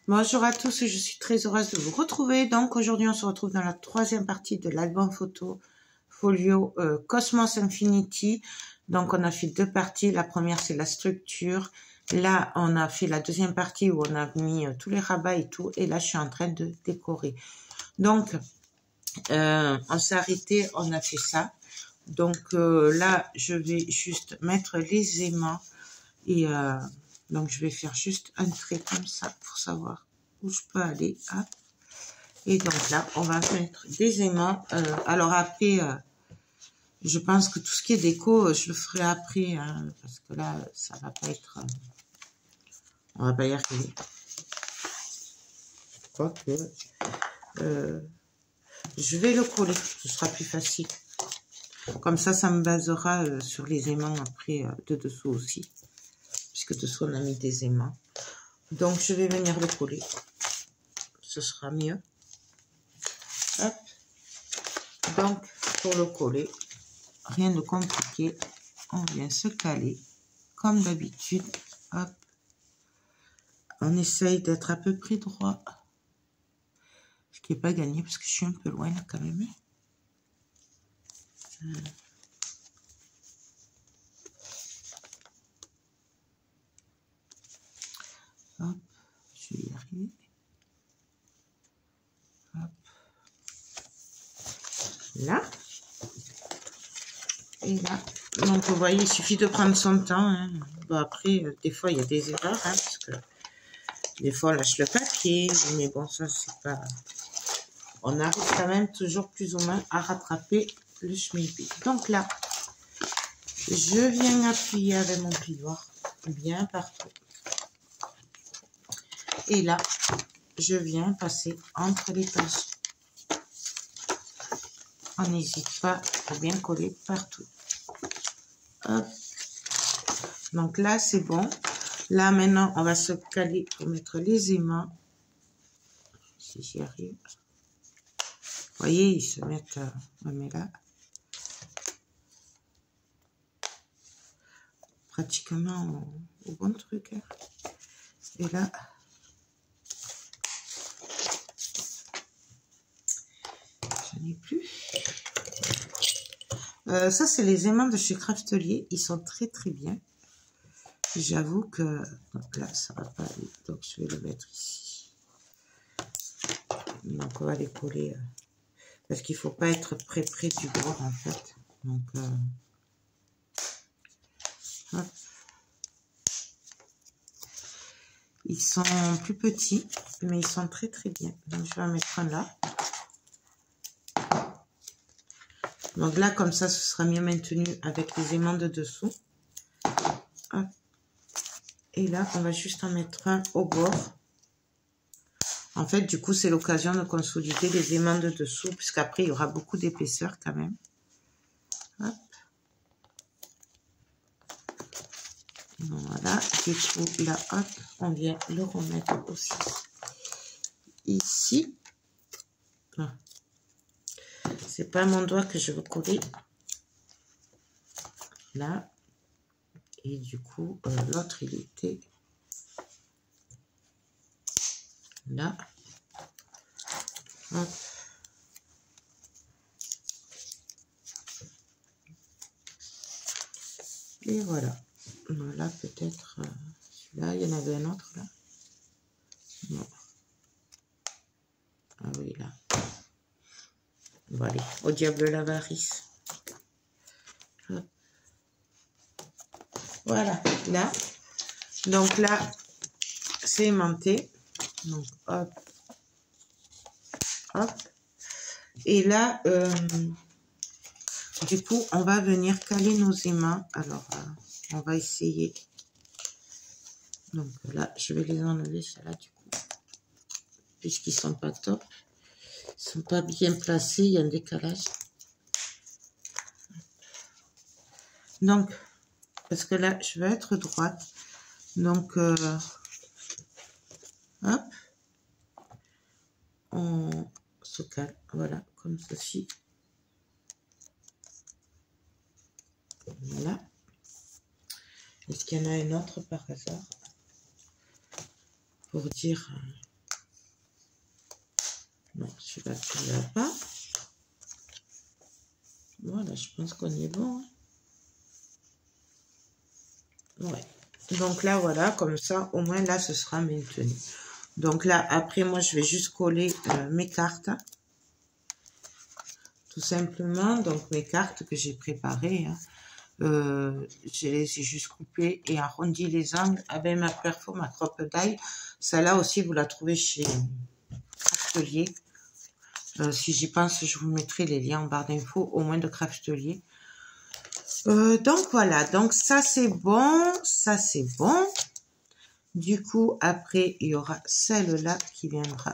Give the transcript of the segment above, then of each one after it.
Bonjour à tous, je suis très heureuse de vous retrouver. Donc aujourd'hui on se retrouve dans la troisième partie de l'album photo folio Cosmos Infinity. Donc on a fait deux parties, la première c'est la structure. Là on a fait la deuxième partie où on a mis tous les rabats et tout, et là je suis en train de décorer. Donc on s'est arrêté, on a fait ça. Donc là je vais juste mettre les aimants et donc je vais faire juste un trait comme ça pour savoir où je peux aller. Hop. Et donc là on va mettre des aimants. Alors après je pense que tout ce qui est déco je le ferai après, hein, parce que là ça va pas être on va pas y arriver. Quoique je vais le coller, ce sera plus facile. Comme ça me basera sur les aimants après de dessous aussi, puisque dessous on a mis des aimants. Donc je vais venir le coller, ce sera mieux. Hop. Donc pour le coller, rien de compliqué, on vient se caler comme d'habitude. Hop. On essaye d'être à peu près droit, ce qui n'est pas gagné parce que je suis un peu loin là quand même. Hop, je vais y arriver. Hop. Là. Et là. Donc vous voyez, il suffit de prendre son temps. Hein. Bon, après, des fois il y a des erreurs, hein, parce que des fois on lâche le papier, mais bon, ça c'est pas... On arrive quand même toujours plus ou moins à rattraper le schmilblick. Donc là, je viens appuyer avec mon plioir bien partout. Et là, je viens passer entre les pages. On n'hésite pas à bien coller partout. Hop. Donc là, c'est bon. Là, maintenant, on va se caler pour mettre les aimants. Si j'y arrive. Vous voyez, ils se mettent... on met là. Pratiquement au bon truc. Hein. Et là... j'en ai plus. Ça, c'est les aimants de chez Craftelier. Ils sont très très bien. J'avoue que... donc là, ça va pas aller. Donc, je vais le mettre ici. Donc, on va les coller. Parce qu'il ne faut pas être près du bord, en fait. Donc, hop. Ils sont plus petits, mais ils sont très très bien. Donc, je vais en mettre un là. Donc là, comme ça, ce sera mieux maintenu avec les aimants de dessous. Hop. Et là, on va juste en mettre un au bord. En fait, du coup, c'est l'occasion de consolider les aimants de dessous, puisqu'après, il y aura beaucoup d'épaisseur quand même. Hop. Voilà. Du coup, là, hop, on vient le remettre aussi ici. Ah. C'est pas mon doigt que je veux coller. Là. Et du coup, l'autre, il était là. Hop. Et voilà. Voilà, peut-être celui-là. Il y en avait un autre là. Non. Ah oui, là. Bon, allez, au diable l'avarice. Hop. Voilà, là. Donc là, c'est aimanté. Donc, hop. Hop. Et là, du coup, on va venir caler nos aimants. Alors, on va essayer. Donc là, je vais les enlever, ceux-là, du coup. Puisqu'ils sont pas top. Ils sont pas bien placés, il y a un décalage. Donc, parce que là, je vais être droite. Donc, hop. On se cale, voilà, comme ceci. Voilà. Est-ce qu'il y en a une autre par hasard? Pour dire je vais appuyer là-bas. Voilà, je pense qu'on est bon. Ouais. Donc là, voilà, comme ça, au moins là, ce sera maintenu. Donc là, après, moi, je vais juste coller mes cartes. Tout simplement, donc mes cartes que j'ai préparées. Hein. J'ai juste coupé et arrondi les angles avec ma perfo, ma Crop-A-Dye. Celle-là aussi, vous la trouvez chez Craftelier. Si j'y pense, je vous mettrai les liens en barre d'infos, au moins de Craftelier. Donc voilà, donc ça c'est bon, ça c'est bon. Du coup, après, il y aura celle-là qui viendra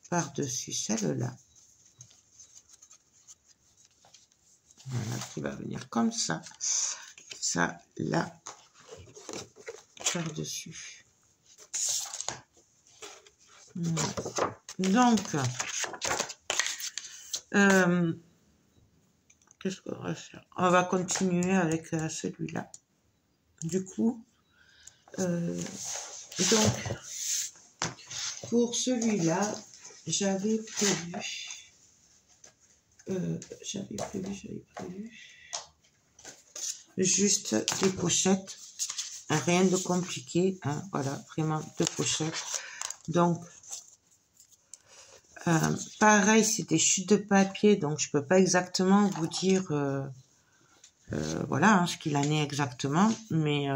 par-dessus celle-là. Voilà, qui va venir comme ça. Ça, là, par-dessus. Donc, qu'est-ce qu'on va faire? On va continuer avec celui-là. Du coup, donc, pour celui-là, j'avais prévu juste des pochettes, rien de compliqué, hein, voilà, vraiment deux pochettes. Donc, pareil, c'est des chutes de papier, donc je peux pas exactement vous dire, voilà, hein, ce qu'il en est exactement, mais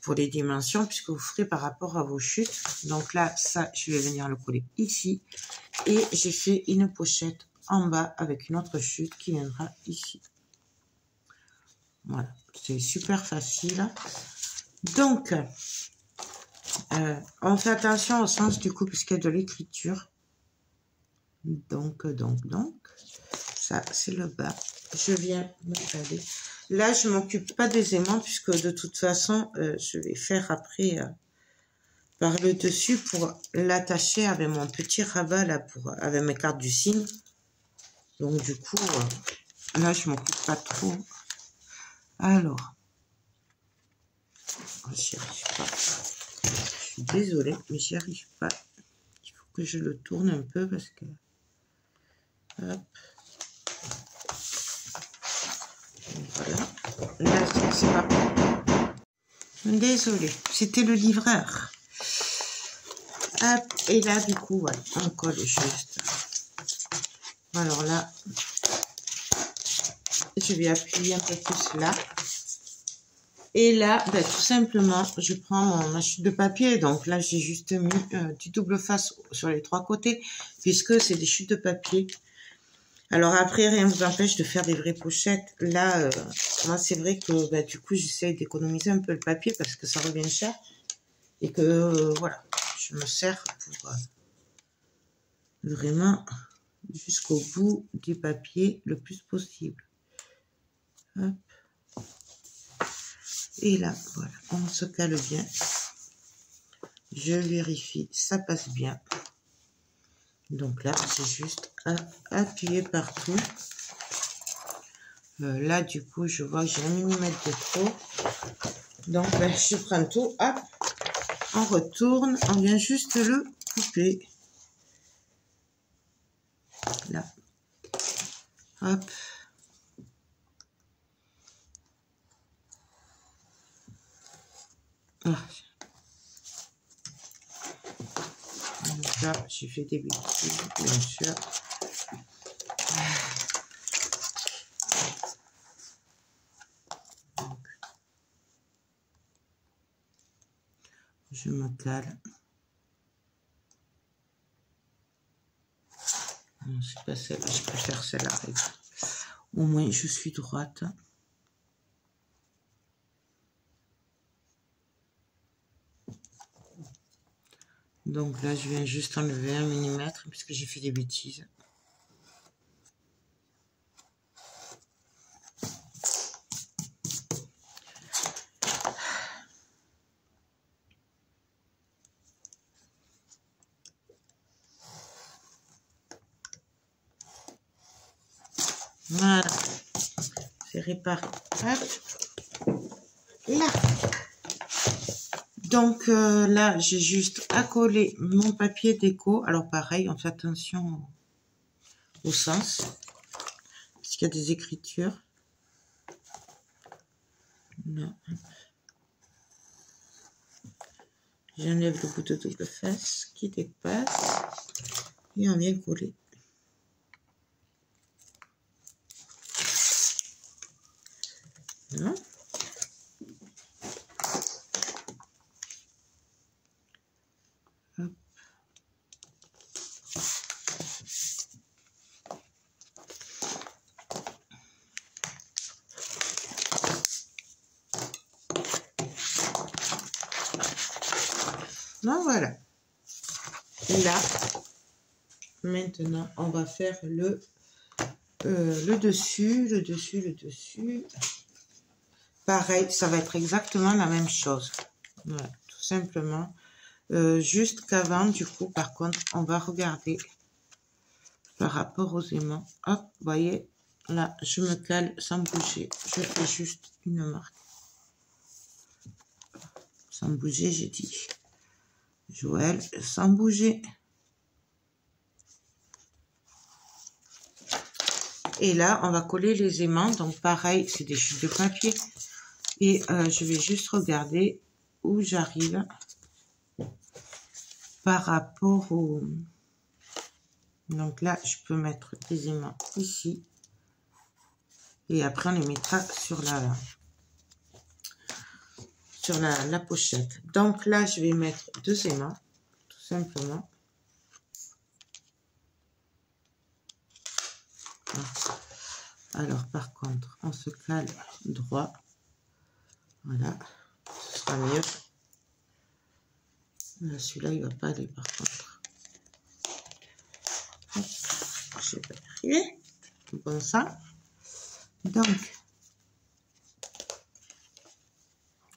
pour les dimensions, puisque vous ferez par rapport à vos chutes. Donc là, ça, je vais venir le coller ici, et j'ai fait une pochette en bas avec une autre chute qui viendra ici. Voilà, c'est super facile. Donc, on fait attention au sens du coup puisqu'il y a de l'écriture. Donc, ça c'est le bas. Je viens me caler. Là, je m'occupe pas des aimants puisque de toute façon, je vais faire après par le dessus pour l'attacher avec mon petit rabat là avec mes cartes du cygne. Donc du coup, là, je m'occupe pas trop. Alors, j'y arrive pas. Je suis désolée, mais j'y arrive pas. Il faut que je le tourne un peu parce que... Hop. Voilà. Là, c'est pas bon. Désolée, c'était le livreur. Hop. Et là, du coup, voilà, on colle juste. Alors là, je vais appuyer un peu plus là. Et là, ben, tout simplement, je prends ma chute de papier. Donc là, j'ai juste mis du double face sur les trois côtés, puisque c'est des chutes de papier. Alors après, rien ne vous empêche de faire des vraies pochettes. Là, moi, c'est vrai que ben, du coup, j'essaie d'économiser un peu le papier parce que ça revient cher. Et que, voilà, je me sers pour vraiment jusqu'au bout du papier le plus possible. Hop. Et là, voilà, on se cale bien. Je vérifie, ça passe bien. Donc là, c'est juste à appuyer partout. Là, du coup, je vois que j'ai 1 millimètre de trop. Donc, ben, je prends tout, hop, on retourne, on vient juste le couper. Là. Hop. Ah. Donc là, j'ai fait des bêtises, bien sûr. Donc, je me cale. Non, c'est pas celle-là, je préfère celle-là. Au moins, je suis droite. Donc là, je viens juste enlever 1 millimètre puisque j'ai fait des bêtises. Voilà, c'est réparé. Hop. Là. Donc là, j'ai juste à coller mon papier déco. Alors pareil, on fait attention au sens, parce qu'il y a des écritures. Là. J'enlève le bout de double face qui dépasse et on vient coller. Là. Hop. Non, voilà. Et là, maintenant, on va faire le dessus, le dessus, le dessus. Pareil, ça va être exactement la même chose. Voilà, tout simplement. Juste qu'avant, du coup, par contre, on va regarder par rapport aux aimants. Hop, vous voyez, là, je me cale sans bouger. Je fais juste une marque. Sans bouger, j'ai dit. Joël, sans bouger. Et là, on va coller les aimants. Donc, pareil, c'est des chutes de papier. Et je vais juste regarder où j'arrive par rapport au... Donc là, je peux mettre des aimants ici. Et après, on les mettra sur la pochette. Donc là, je vais mettre 2 aimants, tout simplement. Alors, par contre, on se cale droit. Voilà, ce sera mieux. Là, celui-là, il ne va pas aller, par contre. Hop, je vais pas y arriver. Comme ça. Donc,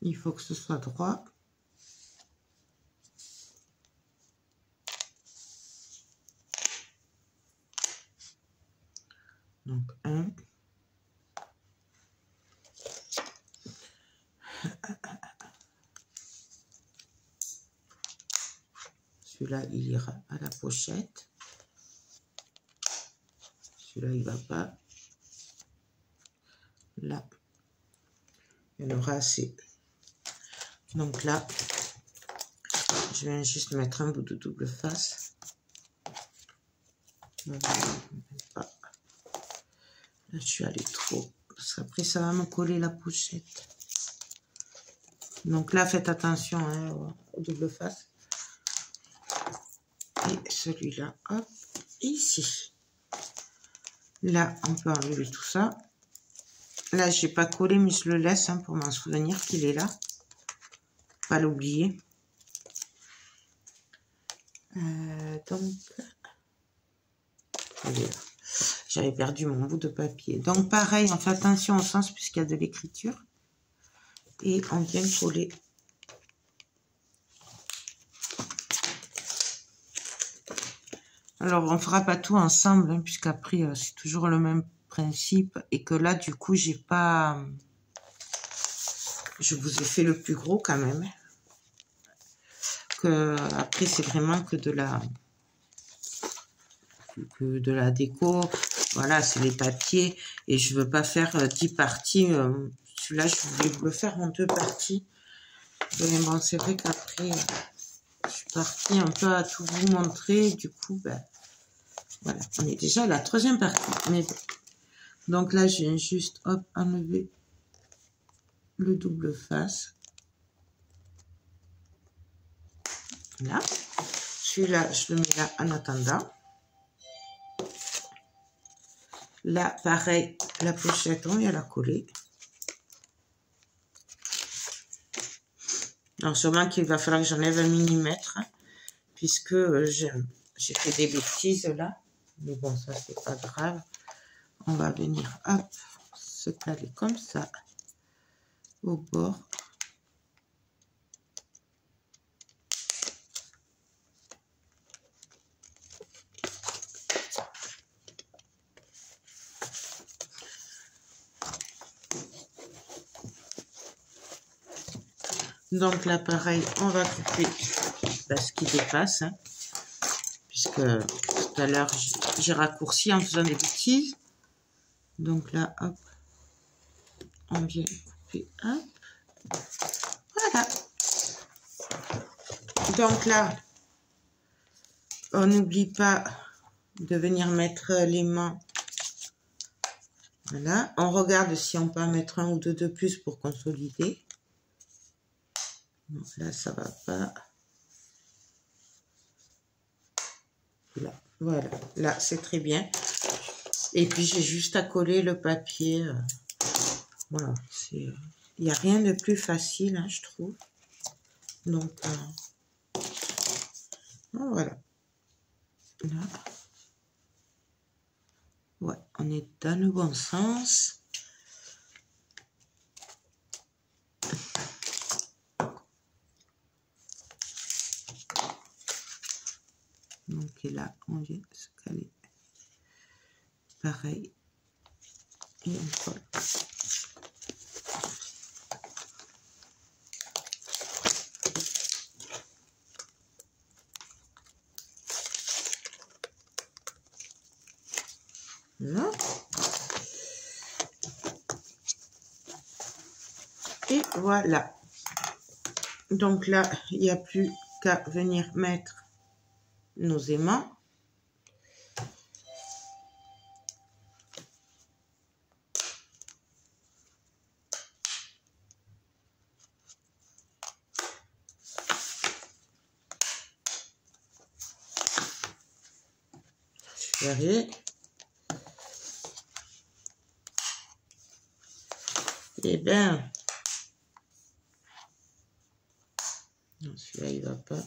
il faut que ce soit droit. Donc, 1. Celui-là, il ira à la pochette. Celui-là, il ne va pas. Là, il y en aura assez. Donc là, je viens juste mettre un bout de double face. Là, je suis allée trop. Parce qu'après, ça va me coller la pochette. Donc là, faites attention hein, au double face. Et celui-là, hop, ici. Là, on peut enlever tout ça. Là, je n'ai pas collé, mais je le laisse hein, pour m'en souvenir qu'il est là. Pas l'oublier. Donc, il est là. J'avais perdu mon bout de papier. Donc, pareil, on fait attention au sens puisqu'il y a de l'écriture. Et on vient coller. Alors, on ne fera pas tout ensemble, hein, puisqu'après, c'est toujours le même principe. Et que là, du coup, j'ai pas... Je vous ai fait le plus gros quand même. Que, après, c'est vraiment que de la déco. Voilà, c'est les papiers. Et je veux pas faire 10 parties. Celui-là, je voulais vous le faire en 2 parties. Mais bon, c'est vrai qu'après, je suis partie un peu à tout vous montrer. Du coup, ben, voilà, on est déjà à la 3e partie. Mais bon. Donc là, je viens juste, hop, enlever le double face. Là. Celui-là, je le mets là en attendant. Là, pareil, la pochette, on vient la coller. Alors, sûrement qu'il va falloir que j'enlève 1 millimètre, hein, puisque j'ai fait des bêtises là. Mais bon, ça, c'est pas grave. On va venir, hop, se caler comme ça, au bord. Donc là, pareil, on va couper ce qui dépasse, hein, puisque tout à l'heure, j'ai raccourci en faisant des bêtises. Donc là, hop, on vient couper, hop. Voilà. Donc là, on n'oublie pas de venir mettre les mains. Voilà. On regarde si on peut en mettre un ou deux de plus pour consolider. Donc là, ça va pas. Là, voilà. Là, c'est très bien. Et puis, j'ai juste à coller le papier. Voilà. Il n'y a rien de plus facile, hein, je trouve. Donc, voilà. Là. Ouais, on est dans le bon sens. Donc, et là, on vient se caler. Pareil. Et on colle. Là. Et voilà. Donc là, il n'y a plus qu'à venir mettre nos aimants. Super. Eh bien, non, celui-là, il va pas.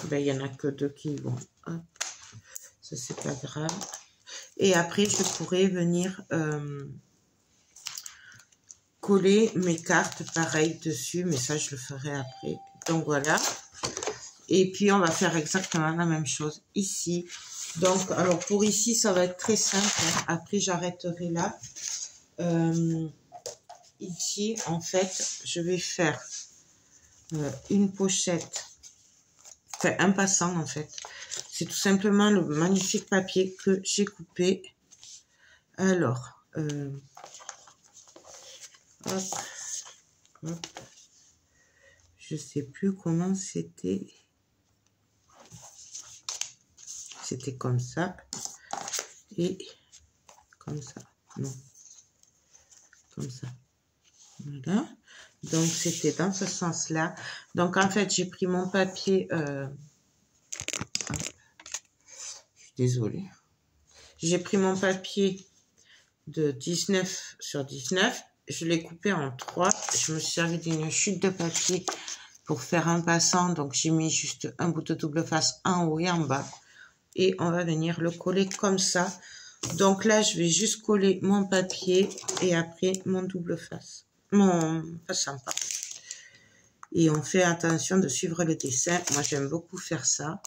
Ben, il n'y en a que deux qui vont. Hop. Ça, c'est pas grave. Et après, je pourrais venir coller mes cartes pareil dessus, mais ça, je le ferai après. Donc, voilà. Et puis, on va faire exactement la même chose ici. Donc, alors, pour ici, ça va être très simple. Hein. Après, j'arrêterai là. Ici, en fait, je vais faire une pochette, enfin un passant en fait. C'est tout simplement le magnifique papier que j'ai coupé. Alors, hop, hop. Je sais plus comment c'était. C'était comme ça et comme ça. Non, comme ça. Voilà. Donc, c'était dans ce sens-là. Donc, en fait, j'ai pris mon papier. Je suis désolée. J'ai pris mon papier de 19 sur 19. Je l'ai coupé en 3. Je me suis servi d'une chute de papier pour faire un passant. Donc, j'ai mis juste un bout de double face en haut et en bas. Et on va venir le coller comme ça. Donc là, je vais juste coller mon papier et après mon double face. Mon passant, pardon. Et on fait attention de suivre le dessin. Moi, j'aime beaucoup faire ça.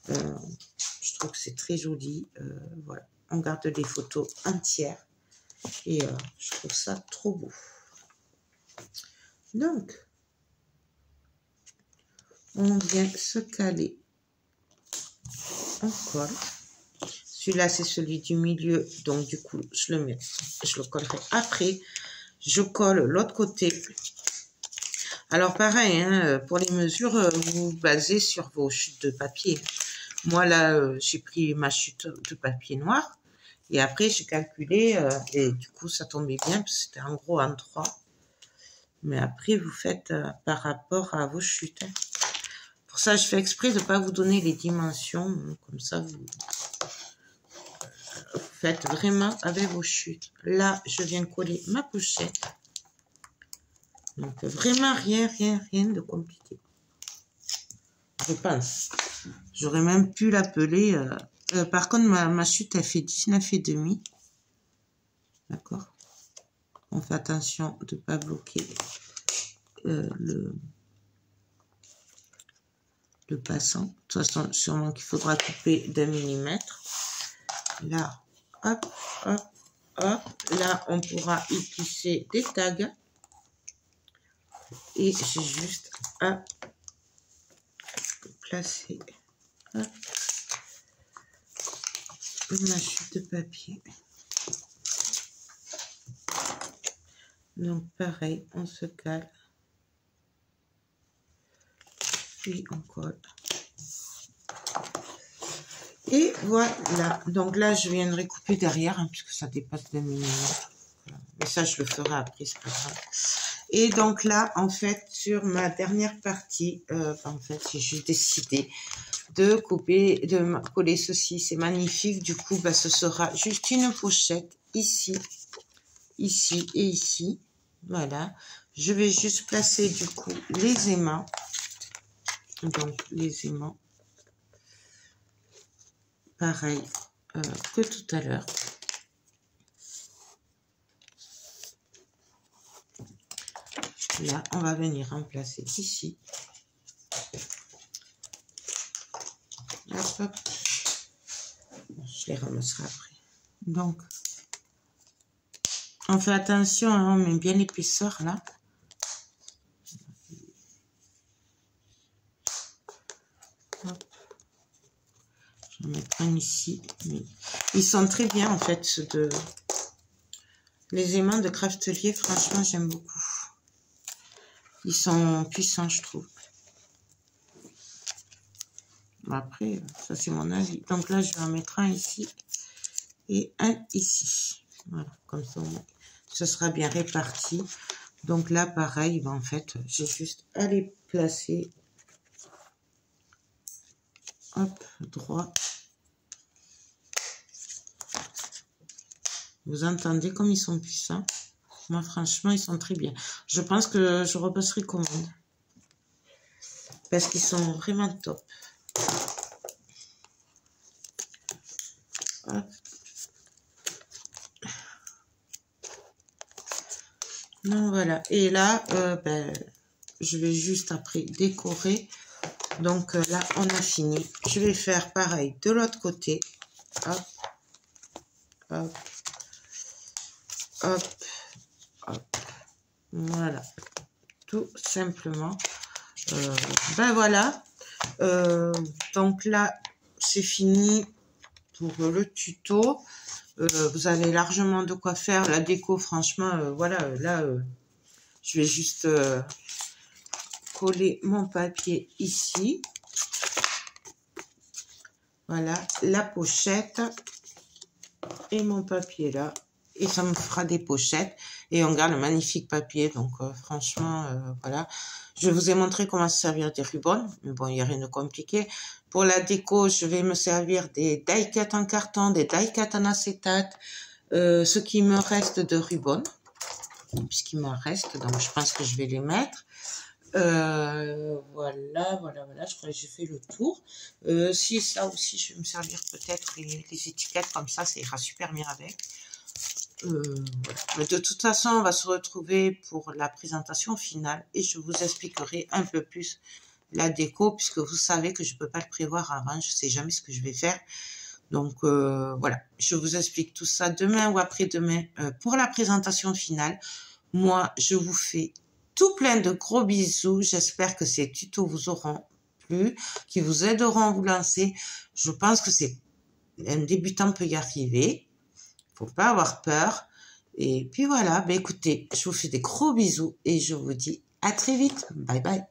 Je trouve que c'est très joli. Voilà. On garde les photos entières. Et je trouve ça trop beau. Donc, on vient se caler. On colle. Celui-là, c'est celui du milieu. Donc, du coup, je le collerai après. Je colle l'autre côté. Alors, pareil, hein, pour les mesures, vous basez sur vos chutes de papier. Moi, là, j'ai pris ma chute de papier noir. Et après, j'ai calculé. Et du coup, ça tombait bien. Parce que c'était en gros en 3. Mais après, vous faites par rapport à vos chutes. Hein. Pour ça, je fais exprès de ne pas vous donner les dimensions. Comme ça, vous faites vraiment avec vos chutes. Là, je viens coller ma pochette. Donc, vraiment rien de compliqué. Je pense. J'aurais même pu l'appeler... par contre, ma chute, elle fait 19,5. D'accord? On fait attention de ne pas bloquer le passant. De toute façon, sûrement qu'il faudra couper d'1 millimètre. Là, hop, hop, hop. Là, on pourra y glisser des tags. Et j'ai juste à placer ma chute de papier. Donc pareil, on se cale. Puis on colle. Et voilà. Donc là, je viendrai couper derrière, hein, puisque ça dépasse 2 mm. Mais ça, je le ferai après, c'est pas grave. Et donc là, en fait, sur ma dernière partie, en fait, j'ai décidé de couper, de coller ceci. C'est magnifique. Du coup, bah, ce sera juste une pochette ici, ici et ici. Voilà. Je vais juste placer du coup les aimants. Donc les aimants. Pareil que tout à l'heure. Là, on va venir en placer ici. Hop, hop. Je les ramasserai après. Donc, on fait attention, hein, on met bien l'épaisseur là. Hop. Je vais en mettre un ici. Mais ils sont très bien en fait, ceux de... Les aimants de Craftelier, franchement, j'aime beaucoup. Ils sont puissants, je trouve. Après, ça c'est mon avis. Donc là, je vais en mettre un ici et un ici. Voilà, comme ça, ce sera bien réparti. Donc là, pareil, ben, en fait, j'ai juste à les placer. Hop, droit. Vous entendez comme ils sont puissants? Moi, franchement, ils sont très bien. Je pense que je repasserai commande. Parce qu'ils sont vraiment top. Hop. Donc voilà. Et là, ben, je vais juste après décorer. Donc là, on a fini. Je vais faire pareil de l'autre côté. Hop. Hop. Hop. Hop. Voilà. Tout simplement. Ben voilà. Donc là, c'est fini pour le tuto. Vous avez largement de quoi faire. La déco, franchement, voilà, là, je vais juste coller mon papier ici. Voilà, la pochette et mon papier là. Et ça me fera des pochettes. Et on garde le magnifique papier. Donc, franchement, voilà. Je vous ai montré comment se servir des rubans. Mais bon, il n'y a rien de compliqué. Pour la déco, je vais me servir des die-cuts en carton, des die-cuts en acétate. Ce qui me reste de rubans. Puisqu'il me reste. Donc, je pense que je vais les mettre. Voilà. Je crois que j'ai fait le tour. Si ça aussi, je vais me servir peut-être les étiquettes. Comme ça ira super bien avec. Voilà. Mais de toute façon, on va se retrouver pour la présentation finale et je vous expliquerai un peu plus la déco puisque vous savez que je ne peux pas le prévoir avant, je ne sais jamais ce que je vais faire. Donc voilà, je vous explique tout ça demain ou après-demain pour la présentation finale. Moi, je vous fais tout plein de gros bisous. J'espère que ces tutos vous auront plu, qui vous aideront à vous lancer. Je pense que c'est un débutant peut y arriver. Faut pas avoir peur. Et puis voilà, ben écoutez, je vous fais des gros bisous et je vous dis à très vite. Bye bye.